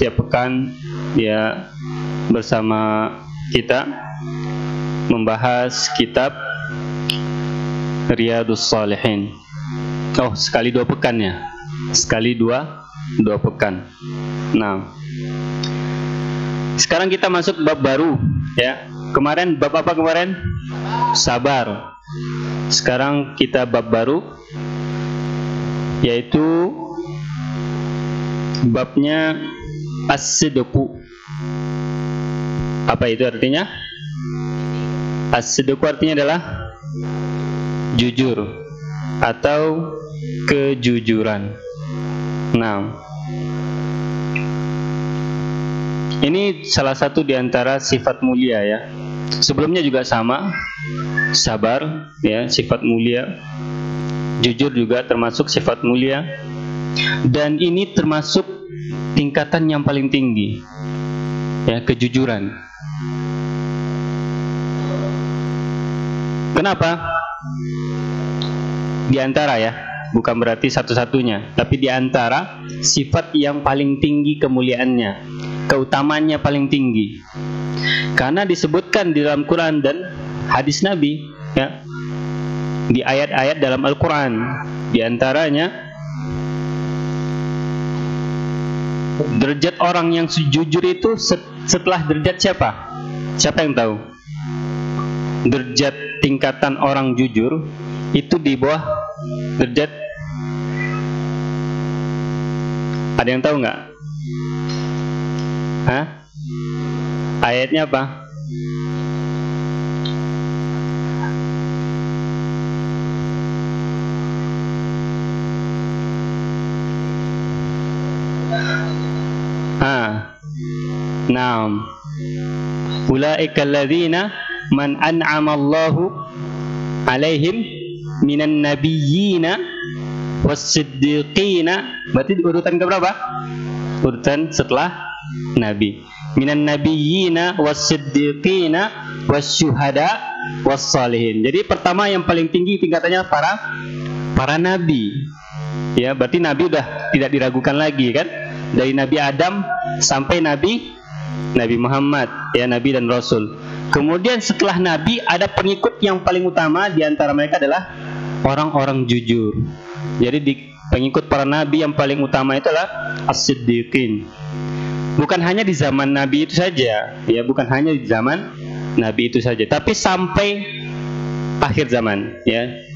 setiap pekan ya bersama kita membahas kitab Riyadhus Shalihin. Oh, sekali 2 pekan ya. Sekali 2 pekan. Nah, sekarang kita masuk bab baru ya. Kemarin bab apa kemarin? Sabar. Sekarang kita bab baru, yaitu babnya as-sidqu. Apa itu artinya? As-sidqu artinya adalah jujur atau kejujuran. Nah, ini salah satu di antara sifat mulia ya. Sebelumnya juga sama, sabar ya, sifat mulia. Jujur juga termasuk sifat mulia. Dan ini termasuk tingkatan yang paling tinggi ya, kejujuran. Kenapa? Di antara ya, bukan berarti satu-satunya, tapi di antara sifat yang paling tinggi kemuliaannya, keutamaannya paling tinggi. Karena disebutkan di dalam Quran dan hadis Nabi ya, di ayat-ayat dalam Al-Quran. Di antaranya derajat orang yang jujur itu setelah derajat siapa? Siapa yang tahu? Derajat tingkatan orang jujur itu di bawah derajat, ada yang tahu nggak? Hah? Ayatnya apa? Naam. Ulaika alladzina man an'ama Allahu alaihim minan nabiyyina was-siddiqina. Berarti urutan keberapa? Urutan setelah nabi. Minan nabiyyina was-siddiqina wasyuhada was-salihin. Jadi pertama yang paling tinggi tingkatannya para nabi. Ya, berarti nabi udah tidak diragukan lagi kan? Dari Nabi Adam sampai Nabi Muhammad ya, nabi dan rasul. Kemudian setelah nabi ada pengikut yang paling utama, di antara mereka adalah orang-orang jujur. Jadi di pengikut para nabi yang paling utama itu adalah as-siddiqin. Bukan hanya di zaman nabi itu saja ya, bukan hanya di zaman nabi itu saja, tapi sampai akhir zaman ya.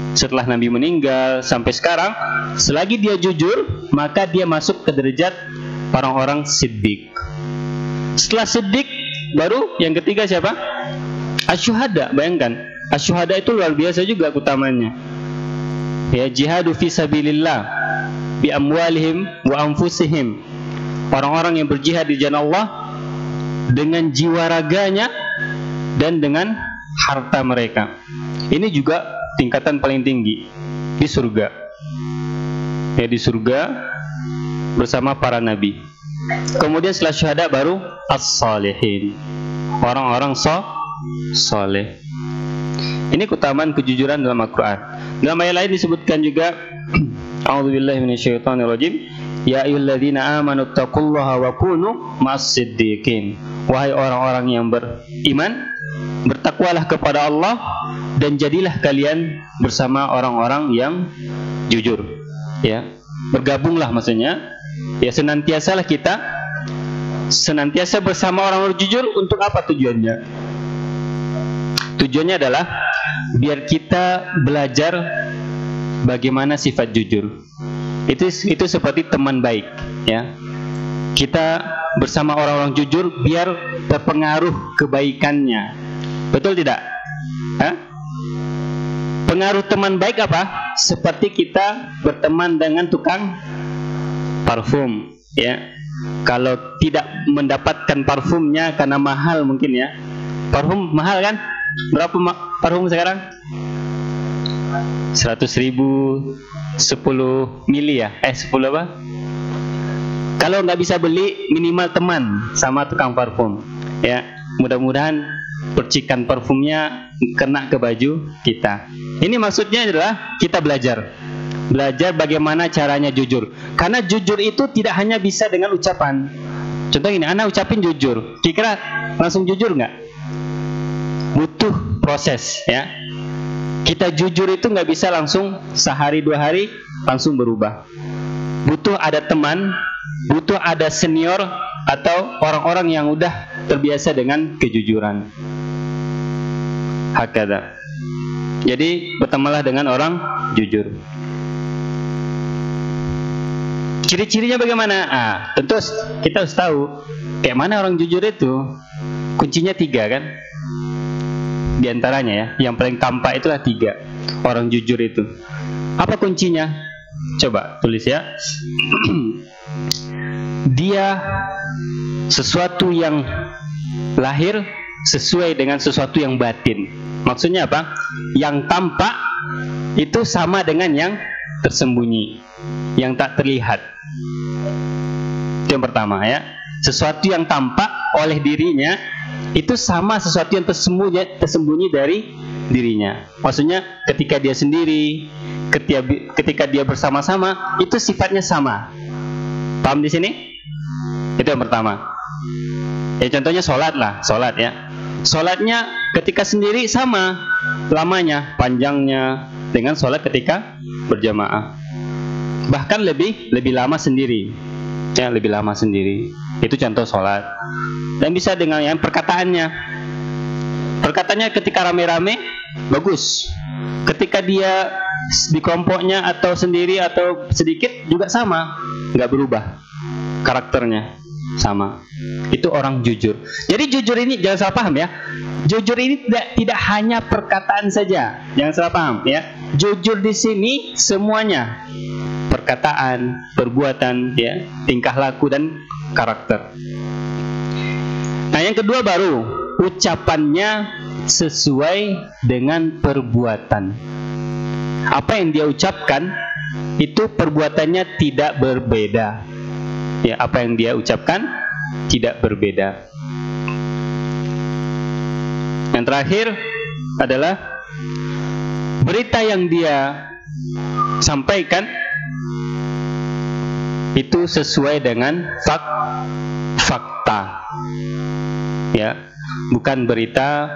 Setelah nabi meninggal sampai sekarang, selagi dia jujur, maka dia masuk ke derajat orang-orang siddiq. Setelah siddiq, baru yang ketiga siapa? Asyuhada. Bayangkan, asyuhada itu luar biasa juga utamanya. Ya, jihadu fi sabilillah bi amwalihim wa anfusihim. Orang-orang yang berjihad di jalan Allah dengan jiwa raganya dan dengan harta mereka. Ini juga tingkatan paling tinggi di surga. Ya, di surga bersama para nabi. Kemudian setelah syuhada baru as-salihin, orang-orang soleh. Ini keutamaan kejujuran dalam Al-Quran. Dalam ayat lain disebutkan juga a'udzubillahi minasyaitonirrajim, ya ayyuhalladzina amanu taqullaha wa kunu ma'as-siddiqin. Wahai orang-orang yang beriman, bertakwalah kepada Allah dan jadilah kalian bersama orang-orang yang jujur. Ya, bergabunglah maksudnya. Ya, senantiasalah kita senantiasa bersama orang-orang jujur. Untuk apa tujuannya? Tujuannya adalah biar kita belajar bagaimana sifat jujur. Itu seperti teman baik, ya. Kita bersama orang-orang jujur biar terpengaruh kebaikannya. Betul tidak? Hah? Pengaruh teman baik apa? Seperti kita berteman dengan tukang parfum, ya. Kalau tidak mendapatkan parfumnya karena mahal mungkin ya. Parfum mahal kan? Berapa parfum sekarang? 100.000, 10 mili ya? 10 apa? Kalau nggak bisa beli, minimal teman sama tukang parfum, ya. Mudah-mudahan percikan parfumnya kena ke baju kita. Ini maksudnya adalah kita belajar bagaimana caranya jujur. Karena jujur itu tidak hanya bisa dengan ucapan, Contoh gini, anak ucapin jujur, kira-kira langsung jujur nggak? Butuh proses ya. Kita jujur itu nggak bisa langsung sehari 2 hari langsung berubah. Butuh ada teman, butuh ada senior atau orang-orang yang udah terbiasa dengan kejujuran. Hakada. Jadi bertemanlah dengan orang jujur. Ciri-cirinya bagaimana? Tentu kita harus tahu kayak mana orang jujur itu. Kuncinya 3 kan? Di antaranya ya, yang paling tampak itulah 3 orang jujur itu. Apa kuncinya? Coba tulis ya. Dia sesuatu yang lahir sesuai dengan sesuatu yang batin. Maksudnya apa? Yang tampak itu sama dengan yang tersembunyi, yang tak terlihat. Itu yang pertama ya. Sesuatu yang tampak oleh dirinya itu sama sesuatu yang tersembunyi dari dirinya. Maksudnya ketika dia sendiri, ketika dia bersama-sama, itu sifatnya sama. Paham di sini? Itu yang pertama. Ya contohnya sholat lah, sholat ya. Sholatnya ketika sendiri sama lamanya, panjangnya dengan sholat ketika berjamaah. Bahkan lebih lama sendiri. Ya, lebih lama sendiri. Itu contoh sholat. Dan bisa dengan yang perkataannya. Perkataannya ketika rame-rame bagus. Ketika dia di kelompoknya atau sendiri atau sedikit juga sama, nggak berubah karakternya, sama. Itu orang jujur. Jadi jujur ini jangan salah paham ya. Jujur ini tidak hanya perkataan saja. Jangan salah paham ya. Jujur di sini semuanya. Perkataan, perbuatan, ya, tingkah laku dan karakter. Nah, yang kedua baru ucapannya sesuai dengan perbuatan. Apa yang dia ucapkan itu perbuatannya tidak berbeda. Ya, apa yang dia ucapkan tidak berbeda. Yang terakhir adalah berita yang dia sampaikan itu sesuai dengan fakta. Ya, bukan berita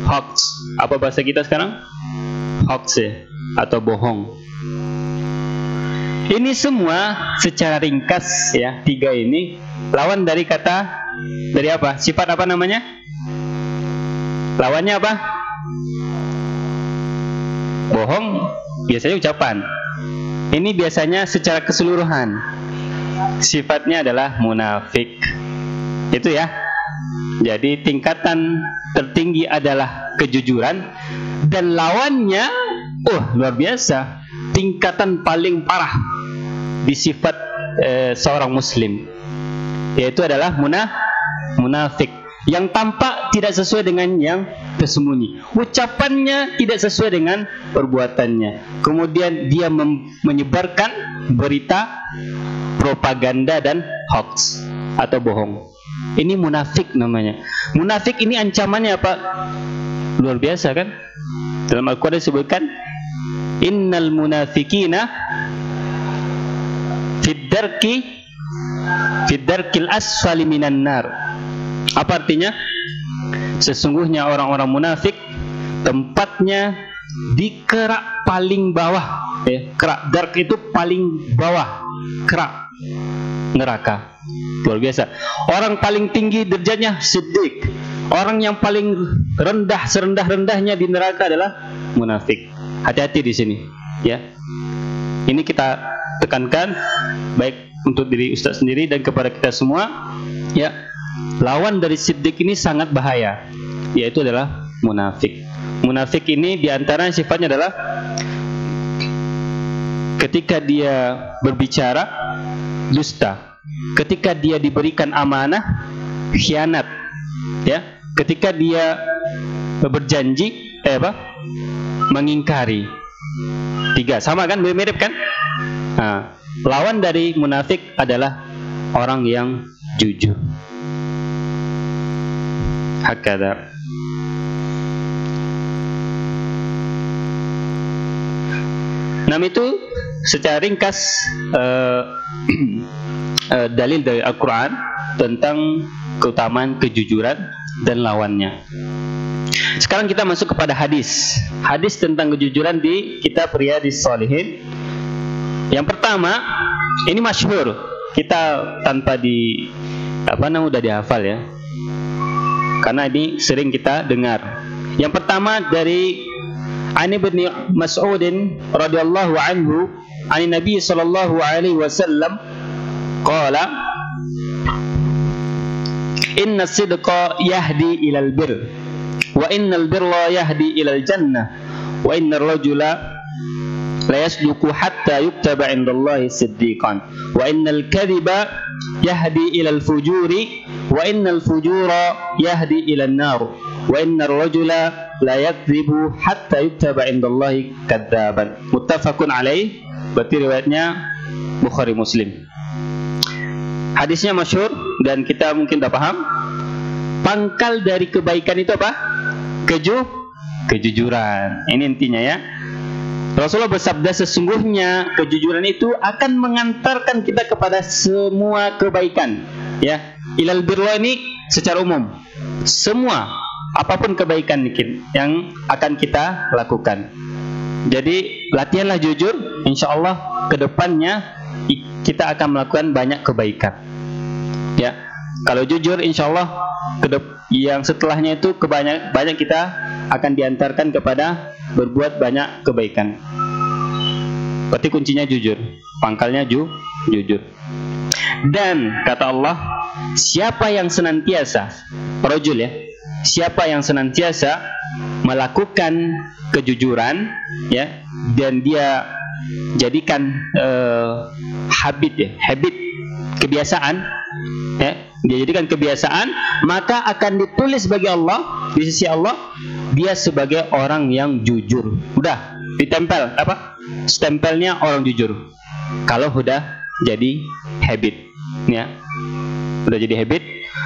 hoax. Apa bahasa kita sekarang? Hoax ya, atau bohong. Ini semua secara ringkas ya, 3 ini lawan dari kata, dari apa? Sifat apa namanya? Lawannya apa? Bohong biasanya ucapan. Ini biasanya secara keseluruhan. Sifatnya adalah munafik. Itu ya. Jadi tingkatan tertinggi adalah kejujuran, dan lawannya luar biasa, tingkatan paling parah di sifat seorang muslim, yaitu adalah munafik. Yang tampak tidak sesuai dengan yang tersembunyi, ucapannya tidak sesuai dengan perbuatannya, kemudian dia menyebarkan berita propaganda dan hoax atau bohong. Ini munafik namanya. Munafik ini ancamannya apa? Luar biasa kan? Dalam Al-Quran disebutkan, innal munafikina fid-darkil asfali minan nar. Apa artinya? Sesungguhnya orang-orang munafik tempatnya di kerak paling bawah. Kerak dark itu paling bawah, kerak neraka. Luar biasa. Orang paling tinggi derajatnya siddiq. Orang yang paling rendah, serendah-rendahnya di neraka adalah munafik. Hati-hati di sini, ya. Ini kita tekankan baik untuk diri Ustaz sendiri dan kepada kita semua, ya. Lawan dari siddiq ini sangat bahaya, yaitu adalah munafik. Munafik ini diantara sifatnya adalah ketika dia berbicara dusta, ketika dia diberikan amanah khianat, ya, ketika dia berjanji mengingkari. 3 sama kan, mirip kan? Nah, lawan dari munafik adalah orang yang jujur. Hakada. Nah, itu secara ringkas dalil dari Al-Quran tentang keutamaan kejujuran dan lawannya. Sekarang kita masuk kepada hadis. Hadis tentang kejujuran di kitab Riyadhis Shalihin. Yang pertama, ini masyhur. Kita tanpa udah dihafal ya. Karena ini sering kita dengar. Yang pertama dari Ani bin Mas'udin radhiyallahu anhu, an Nabi sallallahu alaihi wasallam qala inna sidqa yahdi ilal bir wa innal birra yahdi ilal jannah wa innar rajula la yasduqu hatta yuktaba indallahi siddiqan wa innal kadhiba yahdi ilal fujuri wa innal fujura yahdi ilan nar wa innar rajula la yakdzibu hatta yuktaba indallahi kadzaban. Muttafaqun alaih. Berarti riwayatnya Bukhari Muslim. Hadisnya masyhur dan kita mungkin dah paham. Pangkal dari kebaikan itu apa? Kejujuran. Ini intinya ya. Rasulullah bersabda, sesungguhnya kejujuran itu akan mengantarkan kita kepada semua kebaikan. Ya, ilal birra ini secara umum. Semua, apapun kebaikan yang akan kita lakukan. Jadi latihanlah jujur, insya Allah kedepannya kita akan melakukan banyak kebaikan. Ya, kalau jujur, insya Allah yang setelahnya itu banyak kita akan diantarkan kepada berbuat banyak kebaikan. Berarti kuncinya jujur, pangkalnya jujur. Dan kata Allah, siapa yang senantiasa, rajul ya, siapa yang senantiasa melakukan kejujuran ya, dan dia jadikan habit kebiasaan ya, dia jadikan kebiasaan, maka akan ditulis bagi Allah di sisi Allah dia sebagai orang yang jujur. Udah ditempel stempelnya orang jujur. Kalau udah jadi habit ya, udah jadi habit.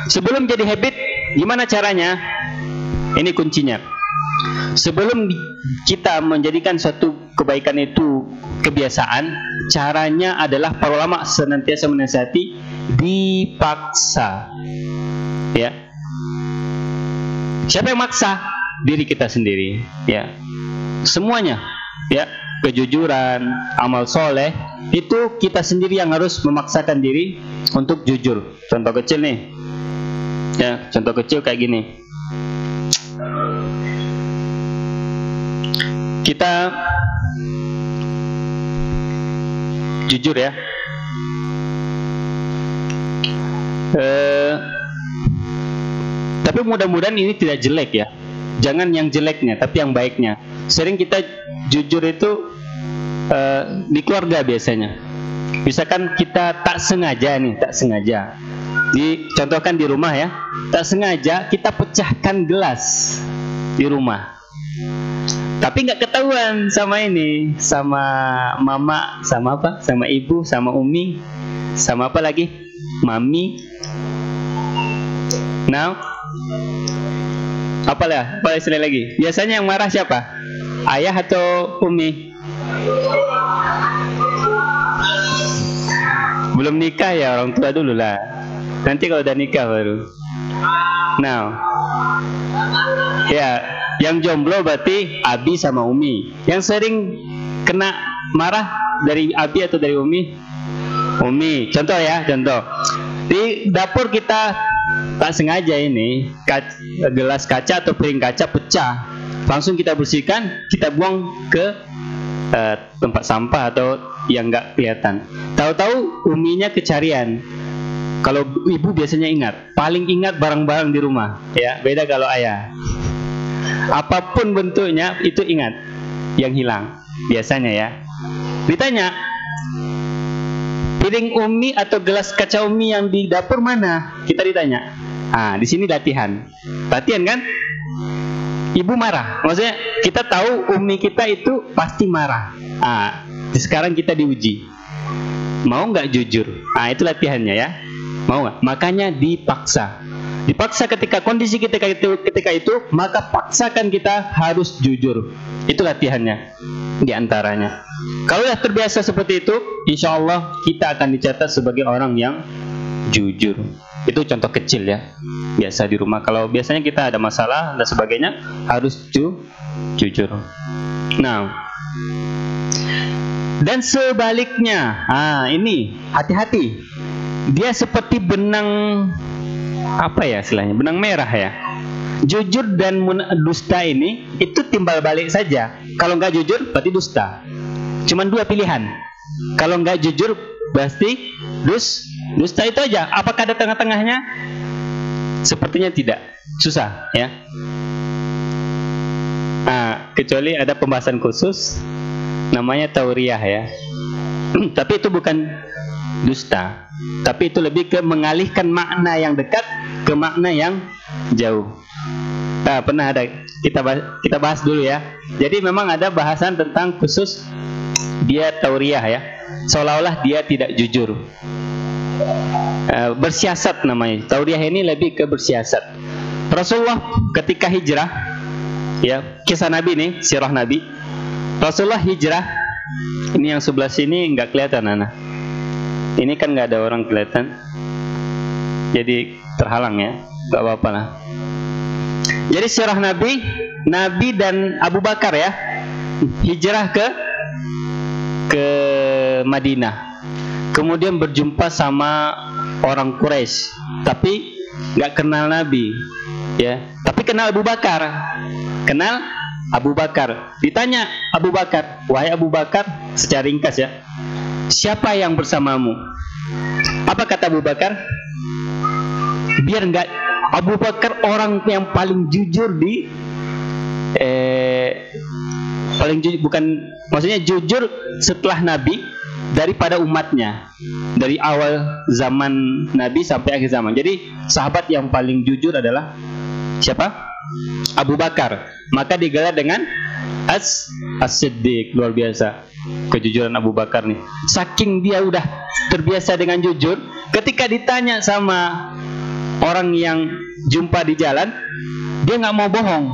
Sebelum jadi habit, gimana caranya? Ini kuncinya. Sebelum kita menjadikan suatu kebaikan itu kebiasaan, caranya adalah para ulama senantiasa menasihati dipaksa. Ya. Siapa yang maksa? Diri kita sendiri. Ya. Semuanya. Ya. Kejujuran, amal soleh, itu kita sendiri yang harus memaksakan diri untuk jujur. Contoh kecil nih. Ya, contoh kecil kayak gini. Kita jujur ya. Tapi mudah-mudahan ini tidak jelek ya. Jangan yang jeleknya, tapi yang baiknya. Sering kita jujur itu di keluarga biasanya. Misalkan kita tak sengaja. Dicontohkan di rumah ya. Tak sengaja kita pecahkan gelas di rumah. Tapi nggak ketahuan sama mama, sama ibu, sama umi, sama apa lagi, mami. Now, apa istilah lagi? Biasanya yang marah siapa? Ayah atau umi? Belum nikah ya, orang tua dulu lah. Nanti kalau udah nikah baru. Now, ya. Yang jomblo berarti abi sama umi. Yang sering kena marah dari abi atau dari umi? Umi. Contoh ya, contoh. Di dapur kita tak sengaja ini gelas kaca atau piring kaca pecah. Langsung kita bersihkan, kita buang ke tempat sampah atau yang nggak kelihatan. Tahu-tahu uminya kecarian. Kalau ibu biasanya paling ingat barang-barang di rumah. Ya, beda kalau ayah. Apapun bentuknya itu ingat, yang hilang biasanya ya. Ditanya, piring umi atau gelas kaca umi yang di dapur mana? Kita ditanya. Di sini latihan kan? Ibu marah, maksudnya kita tahu umi kita itu pasti marah. Sekarang kita diuji, mau nggak jujur? Itu latihannya ya. Mau nggak? Makanya dipaksa ketika kondisi ketika itu, maka paksakan kita harus jujur. Itu latihannya diantaranya. Kalau sudah terbiasa seperti itu, insya Allah kita akan dicatat sebagai orang yang jujur. Itu contoh kecil ya, biasa di rumah. Kalau biasanya kita ada masalah dan sebagainya, harus jujur. Nah, dan sebaliknya, ini hati-hati. Dia seperti benang, apa ya istilahnya, benang merah ya. Jujur dan dusta ini itu timbal balik saja. Kalau nggak jujur berarti dusta. Cuman dua pilihan. Kalau nggak jujur berarti dusta, itu aja. Apakah ada tengah-tengahnya? Sepertinya tidak. Susah ya. Kecuali ada pembahasan khusus namanya tauriyah ya. Tapi itu bukan dusta. Tapi itu lebih ke mengalihkan makna yang dekat ke makna yang jauh. Pernah ada kita bahas dulu ya. Jadi memang ada bahasan tentang khusus dia tauriyah ya. Seolah-olah dia tidak jujur. Bersiasat namanya. Tauriyah ini lebih ke bersiasat. Rasulullah ketika hijrah, ya, kisah Nabi nih, sirah Nabi. Rasulullah hijrah. Ini yang sebelah sini nggak kelihatan, Ana. Ini kan nggak ada orang kelihatan, jadi terhalang ya. Nggak apa-apa lah. Jadi sirah Nabi dan Abu Bakar ya, hijrah ke Madinah. Kemudian berjumpa sama orang Quraisy, tapi nggak kenal Nabi, ya. Tapi kenal Abu Bakar. Ditanya Abu Bakar, wahai Abu Bakar, secara ringkas ya, siapa yang bersamamu? Apa kata Abu Bakar? Biar nggak, Abu Bakar orang yang paling jujur paling jujur, bukan, maksudnya jujur setelah Nabi daripada umatnya, dari awal zaman Nabi sampai akhir zaman. Jadi sahabat yang paling jujur adalah siapa? Abu Bakar. Maka digelar dengan As-Siddiq. Luar biasa kejujuran Abu Bakar nih. Saking dia udah terbiasa dengan jujur, ketika ditanya sama orang yang jumpa di jalan, dia nggak mau bohong.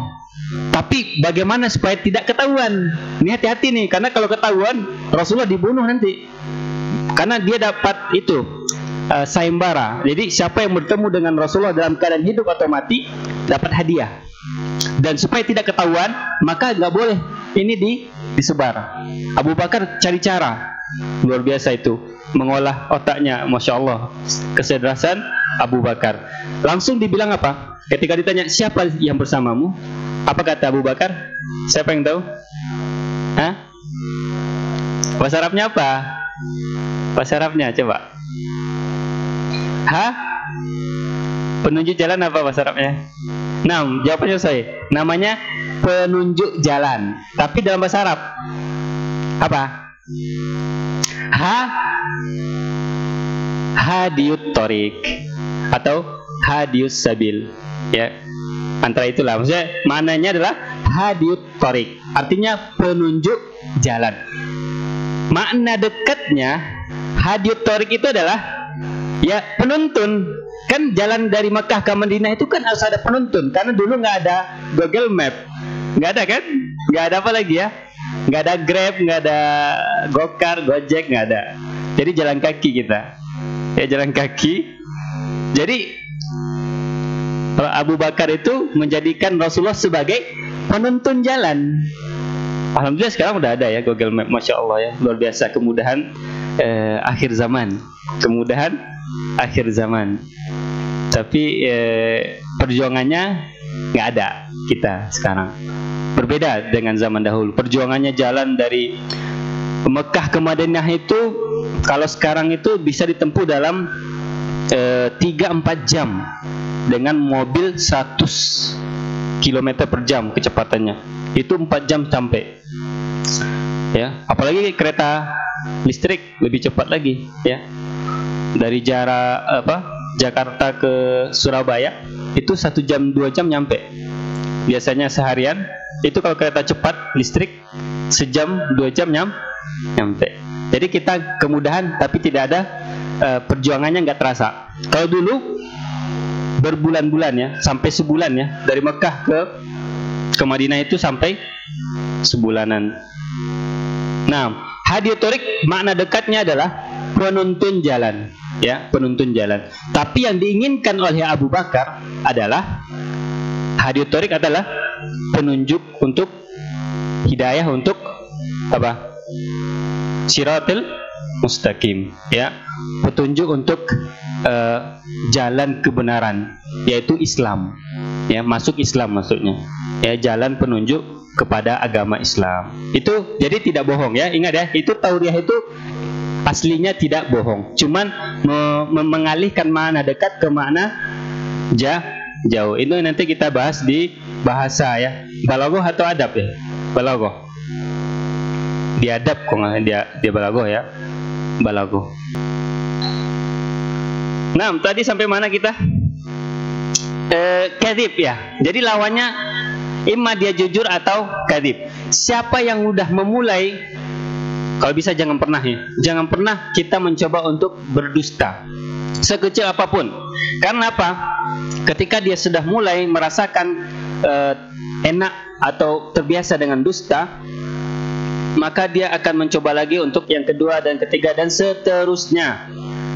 Tapi bagaimana supaya tidak ketahuan? Ini hati-hati nih, karena kalau ketahuan Rasulullah dibunuh nanti. Karena dia dapat itu sayembara. Jadi siapa yang bertemu dengan Rasulullah dalam keadaan hidup atau mati dapat hadiah. Dan supaya tidak ketahuan, maka nggak boleh ini disebar. Abu Bakar cari cara, luar biasa itu, mengolah otaknya, masya Allah, kecerdasan Abu Bakar. Langsung dibilang apa? Ketika ditanya siapa yang bersamamu, apa kata Abu Bakar? Siapa yang tahu? Bahasa Arabnya apa? Bahasa Arabnya coba. Penunjuk jalan apa bahasa Arabnya? Nah, jawabannya saya. Namanya penunjuk jalan. Tapi dalam bahasa Arab apa? Hadiyut Torik atau Hadiyus Sabil. Ya, antara itulah. Maksudnya maknanya adalah Hadiyut Torik. Artinya penunjuk jalan. Makna dekatnya Hadiyut Torik itu adalah ya penuntun. Kan jalan dari Mekah ke Madinah itu kan harus ada penuntun, karena dulu nggak ada Google Map, nggak ada kan, nggak ada apa lagi ya, nggak ada Grab, nggak ada Gokar, Gojek, nggak ada. Jadi jalan kaki kita, ya jalan kaki. Jadi Abu Bakar itu menjadikan Rasulullah sebagai penuntun jalan. Alhamdulillah sekarang udah ada ya Google Map, masya Allah ya, luar biasa kemudahan akhir zaman, kemudahan akhir zaman. Tapi perjuangannya nggak ada kita sekarang. Berbeda dengan zaman dahulu. Perjuangannya jalan dari Mekah ke Madinah itu, kalau sekarang itu bisa ditempuh dalam 3-4 jam dengan mobil 100 km per jam kecepatannya. Itu 4 jam sampai. Ya, apalagi kereta listrik lebih cepat lagi ya. Dari jarak Jakarta ke Surabaya itu 1 jam 2 jam nyampe. Biasanya seharian itu kalau kereta cepat listrik sejam 2 jam nyampe. Jadi kita kemudahan tapi tidak ada perjuangannya nggak terasa. Kalau dulu berbulan-bulan ya, sampai sebulan ya, dari Mekah ke Madinah itu sampai sebulanan. Nah, Hadiyut Torik makna dekatnya adalah penuntun jalan, ya, penuntun jalan. Tapi yang diinginkan oleh Abu Bakar adalah hadiyut thoriq adalah penunjuk untuk hidayah untuk apa? Siratul mustaqim, ya, petunjuk untuk jalan kebenaran, yaitu Islam, ya, masuk Islam maksudnya, ya, jalan penunjuk kepada agama Islam. Itu jadi tidak bohong, ya, ingat ya, itu tauriah itu aslinya tidak bohong, cuman mengalihkan makna dekat ke makna jauh. Itu nanti kita bahas di bahasa, ya, balaghah atau adab, ya, balaghah. Di adab kok nggak dia balaghah, ya, balaghah. Nah, tadi sampai mana kita? Kadzib, ya. Jadi lawannya imma dia jujur atau kadzib. Siapa yang udah memulai, kalau bisa jangan pernah, ya, jangan pernah kita mencoba untuk berdusta sekecil apapun. Karena apa? Ketika dia sudah mulai merasakan enak atau terbiasa dengan dusta, maka dia akan mencoba lagi untuk yang kedua dan ketiga dan seterusnya.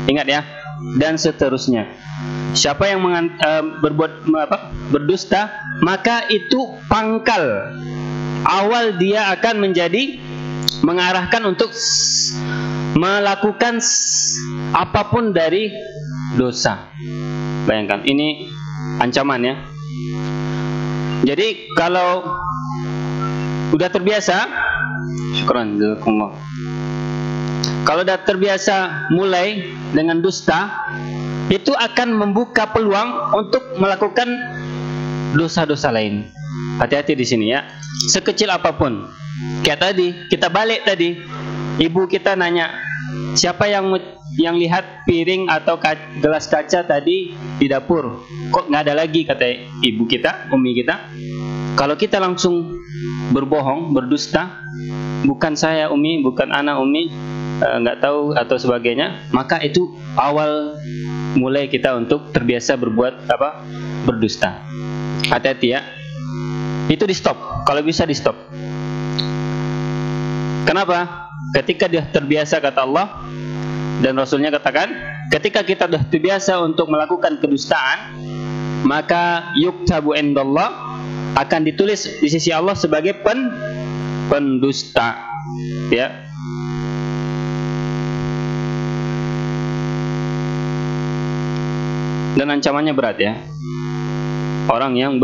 Ingat, ya, dan seterusnya. Siapa yang berdusta, maka itu pangkal awal dia akan menjadi mengarahkan untuk melakukan apapun dari dosa. Bayangkan, ini ancaman, ya. Jadi kalau udah terbiasa, syukran, jazakumullah. Kalau udah terbiasa mulai dengan dusta, itu akan membuka peluang untuk melakukan dosa-dosa lain. Hati-hati di sini, ya. Sekecil apapun. Kayak tadi, kita balik tadi, ibu kita nanya, siapa yang lihat piring atau gelas kaca tadi di dapur? Kok nggak ada lagi, kata ibu kita, umi kita. Kalau kita langsung berbohong, berdusta, bukan saya umi, bukan anak umi, nggak tahu atau sebagainya, maka itu awal mulai kita untuk terbiasa berbuat apa? Berdusta. Hati-hati, ya. Itu di stop, kalau bisa di stop. Kenapa? Ketika dia terbiasa, kata Allah dan Rasulnya katakan, ketika kita sudah terbiasa untuk melakukan kedustaan, maka yuktabu indallah, akan ditulis di sisi Allah sebagai pendusta, ya. Dan ancamannya berat, ya, orang yang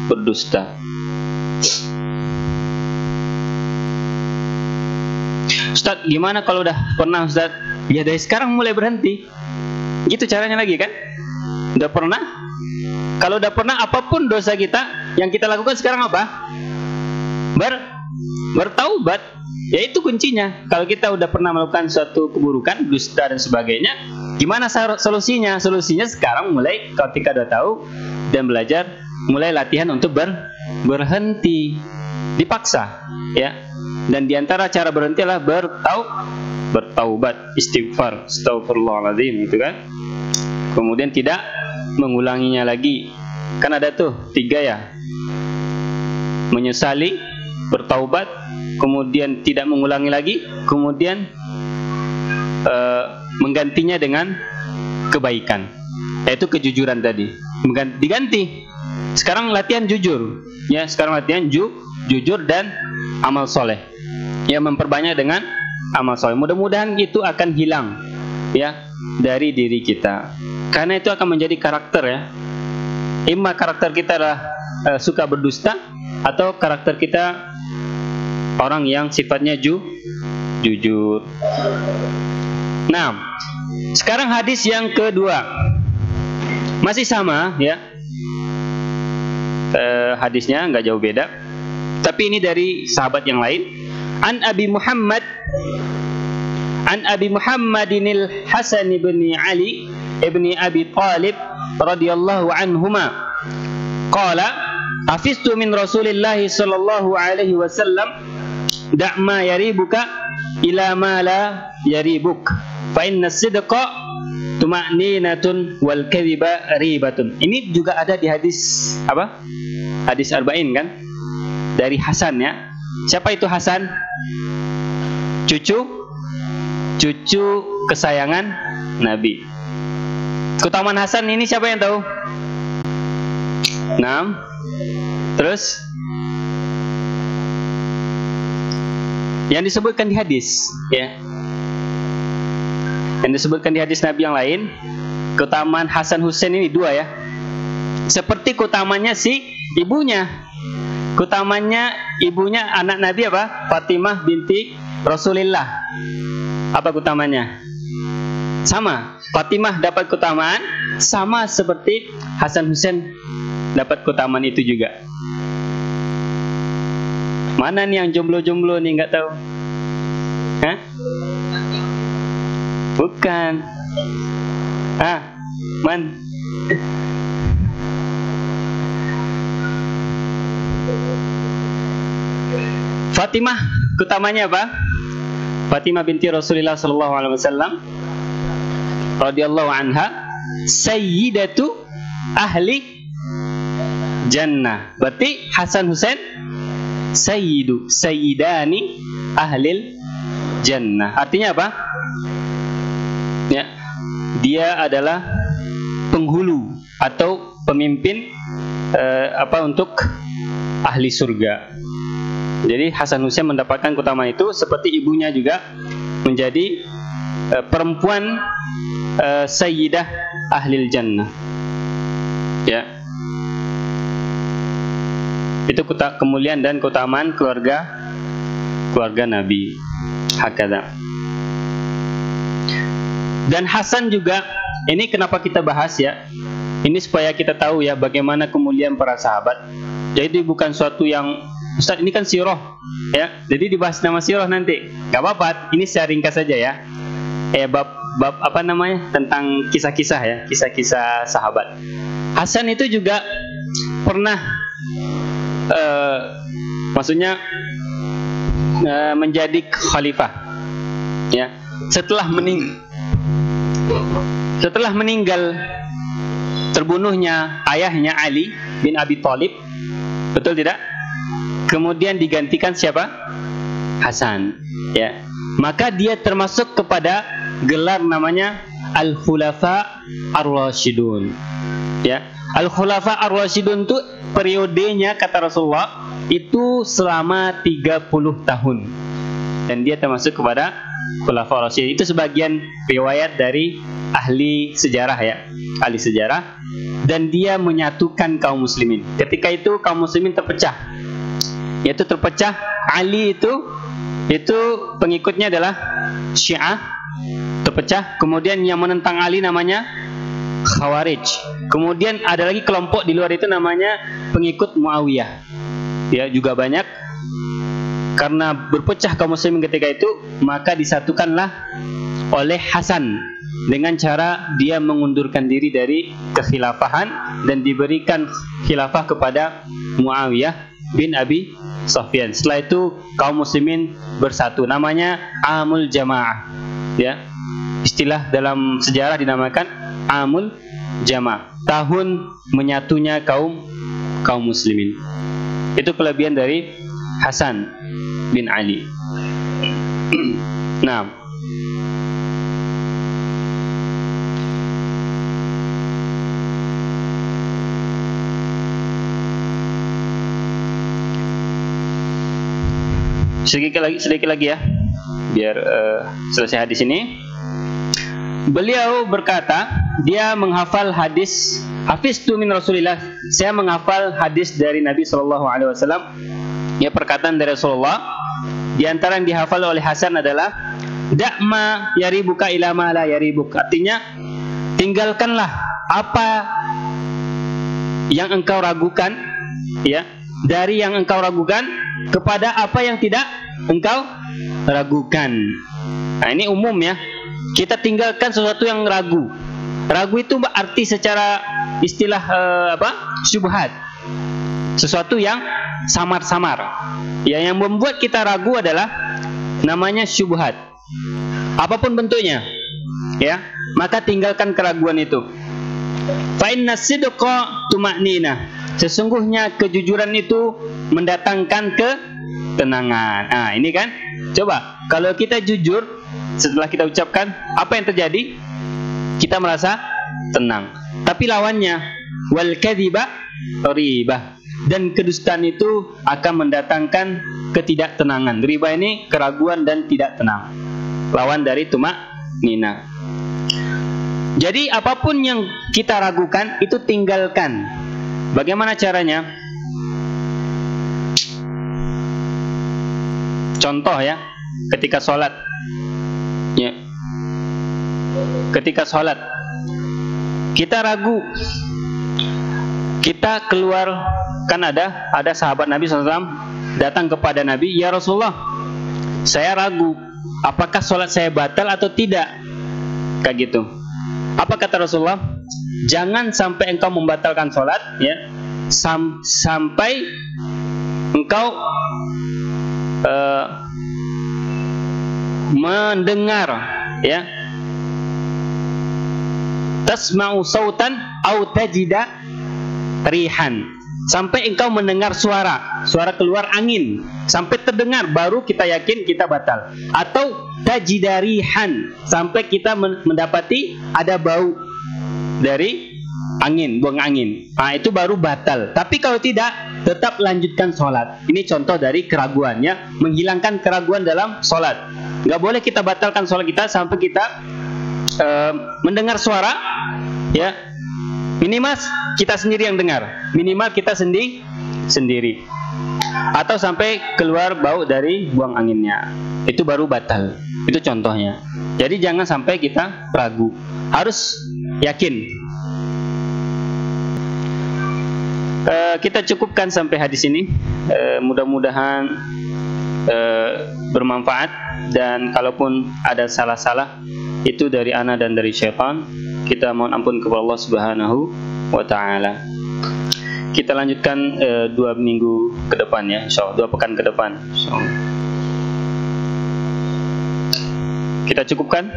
berdusta. Ustaz, gimana kalau udah pernah, Ustaz? Ya dari sekarang mulai berhenti. Gitu caranya lagi, kan? Udah pernah? Kalau udah pernah, apapun dosa kita, yang kita lakukan sekarang apa? Bertaubat. Ya itu kuncinya. Kalau kita udah pernah melakukan suatu keburukan, dusta dan sebagainya, gimana solusinya? Solusinya sekarang mulai, ketika udah tahu dan belajar, mulai latihan untuk berhenti. Dipaksa, ya. Dan diantara cara berhenti adalah bertaubat, istighfar, astagfirullahaladzim, gitu kan. Kemudian tidak mengulanginya lagi. Kan ada tuh 3, ya. Menyesali, bertaubat, kemudian tidak mengulangi lagi, kemudian menggantinya dengan kebaikan, yaitu kejujuran tadi. Diganti. Sekarang latihan jujur, ya. Sekarang latihan jujur dan amal soleh, ya, memperbanyak dengan amal soleh. Mudah-mudahan itu akan hilang, ya, dari diri kita, karena itu akan menjadi karakter, ya. Imma karakter kita adalah suka berdusta, atau karakter kita orang yang sifatnya jujur. Nah, sekarang hadis yang kedua, masih sama, ya. Hadisnya nggak jauh beda, tapi ini dari sahabat yang lain. An Abi Muhammadinil Hasan ibn Ali ibn Abi Talib radhiyallahu anhuma qala hafistu min Rasulillah sallallahu alaihi wasallam da' ma yaribuka ila ma la yaribuk fa inna sidqa tuma'ninatun wal kadhiba ribatun. Ini juga ada di hadis apa? Hadis Arba'in, kan? Dari Hasan, ya. Siapa itu Hasan? Cucu cucu kesayangan Nabi. Keutamaan Hasan ini siapa yang tahu? 6. Terus yang disebutkan di hadis, ya. Yang disebutkan di hadis Nabi yang lain, keutamaan Hasan Husain ini 2 ya. Seperti keutamanya si ibunya. Keutamanya ibunya anak Nabi apa? Fatimah binti Rasulullah. Apa keutamanya? Sama. Fatimah dapat keutamaan sama seperti Hasan Husain dapat keutamaan itu juga. Mana nih yang jomblo-jomblo nih, nggak tahu? Hah? Bukan. Man. Fatimah keutamanya apa? Fatimah binti Rasulullah sallallahu alaihi wasallam radhiyallahu anha sayyidatu ahli jannah. Berarti Hasan Husain sayyidani ahlil jannah. Artinya apa? Ya, dia adalah penghulu atau pemimpin untuk ahli surga. Jadi Hasan Husain mendapatkan keutamaan itu seperti ibunya juga menjadi perempuan sayyidah ahlil jannah. Ya. Itu kemuliaan dan keutamaan keluarga Nabi. Hakadha. Dan Hasan juga, ini kenapa kita bahas ya? Ini supaya kita tahu ya bagaimana kemuliaan para sahabat. Jadi bukan suatu yang Ustaz, ini kan sirah ya. Jadi dibahas nama sirah nanti. Gak apa-apa, ini secara ringkas saja ya. Bab apa namanya? Tentang kisah-kisah ya, kisah-kisah sahabat. Hasan itu juga pernah maksudnya menjadi khalifah ya. Setelah meninggal terbunuhnya ayahnya Ali bin Abi Thalib, betul tidak? Kemudian digantikan siapa? Hasan ya. Maka dia termasuk kepada gelar namanya Al-Khulafa Ar-Rasyidun ya. Al-Khulafa Ar-Rasyidun itu periodenya kata Rasulullah itu selama 30 tahun. Dan dia termasuk kepada Khulafa Ar-Rasyidun. Itu sebagian riwayat dari ahli sejarah ya. Ahli sejarah. Dan dia menyatukan kaum muslimin. Ketika itu kaum muslimin terpecah. Yaitu terpecah. Ali itu pengikutnya adalah Syiah, terpecah. Kemudian yang menentang Ali namanya Khawarij. Kemudian ada lagi kelompok di luar itu namanya pengikut Muawiyah. Ya, juga banyak. Karena berpecah kaum muslimin ketika itu, maka disatukanlah oleh Hasan dengan cara dia mengundurkan diri dari kekhilafahan dan diberikan khilafah kepada Muawiyah bin Abi Sufyan. Setelah itu kaum muslimin bersatu, namanya Amul Jamaah ya. Istilah dalam sejarah dinamakan Amul Jamaah, tahun menyatunya kaum muslimin. Itu kelebihan dari Hasan bin Ali. Nah, sedikit lagi ya, biar selesai hadis ini. Beliau berkata, dia menghafal hadis, hafiztu min Rasulillah, saya menghafal hadis dari Nabi SAW. Ya, perkataan dari Rasulullah. Di antara yang dihafal oleh Hasan adalah da'ma yaribuka ila ma la yaribuk. Artinya, tinggalkanlah apa yang engkau ragukan ya, dari yang engkau ragukan kepada apa yang tidak engkau ragukan. Nah, ini umum ya. Kita tinggalkan sesuatu yang ragu. Ragu itu arti secara istilah syubhat. Sesuatu yang samar-samar. Ya, yang membuat kita ragu adalah namanya syubhat. Apapun bentuknya. Ya, maka tinggalkan keraguan itu. Fa inna sidqa tuma'nina. Sesungguhnya kejujuran itu mendatangkan ketenangan. Nah, ini kan, coba kalau kita jujur, setelah kita ucapkan, apa yang terjadi? Kita merasa tenang. Tapi lawannya, wal kadhiba ribah, dan kedustaan itu akan mendatangkan ketidaktenangan. Riba ini keraguan dan tidak tenang. Lawan dari tumak-nina. Jadi apapun yang kita ragukan itu tinggalkan. Bagaimana caranya? Contoh ya, ketika sholat, ya, ketika sholat kita ragu, kita keluar, kan ada sahabat Nabi SAW datang kepada Nabi, ya Rasulullah, saya ragu, apakah sholat saya batal atau tidak? Kayak gitu. Apa kata Rasulullah? Jangan sampai engkau membatalkan sholat, ya, sampai engkau mendengar, ya, tasma'u sautan au tajida rihan, sampai engkau mendengar suara keluar angin, sampai terdengar baru kita yakin kita batal. Atau tajidarihan, sampai kita mendapati ada bau dari angin, buang angin. Nah, itu baru batal. Tapi kalau tidak, tetap lanjutkan sholat. Ini contoh dari keraguan, ya, menghilangkan keraguan dalam sholat. Nggak boleh kita batalkan sholat kita sampai kita mendengar suara, ya, minimal kita sendiri yang dengar, minimal kita sendiri, atau sampai keluar bau dari buang anginnya, itu baru batal. Itu contohnya. Jadi jangan sampai kita ragu, harus yakin. Kita cukupkan sampai hadis ini. Mudah-mudahan bermanfaat, dan kalaupun ada salah-salah itu dari ana dan dari syaitan, kita mohon ampun kepada Allah Subhanahu wa taala. Kita lanjutkan 2 minggu ke depan, ya, insyaallah, 2 pekan ke depan, insyaallah. Kita cukupkan.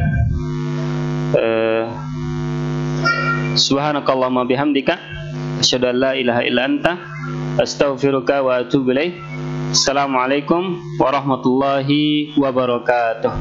Subhanakallahumma bihamdika asyhadu an la ilaha illa anta astaghfiruka wa atubu ilaik. Assalamualaikum warahmatullahi wabarakatuh.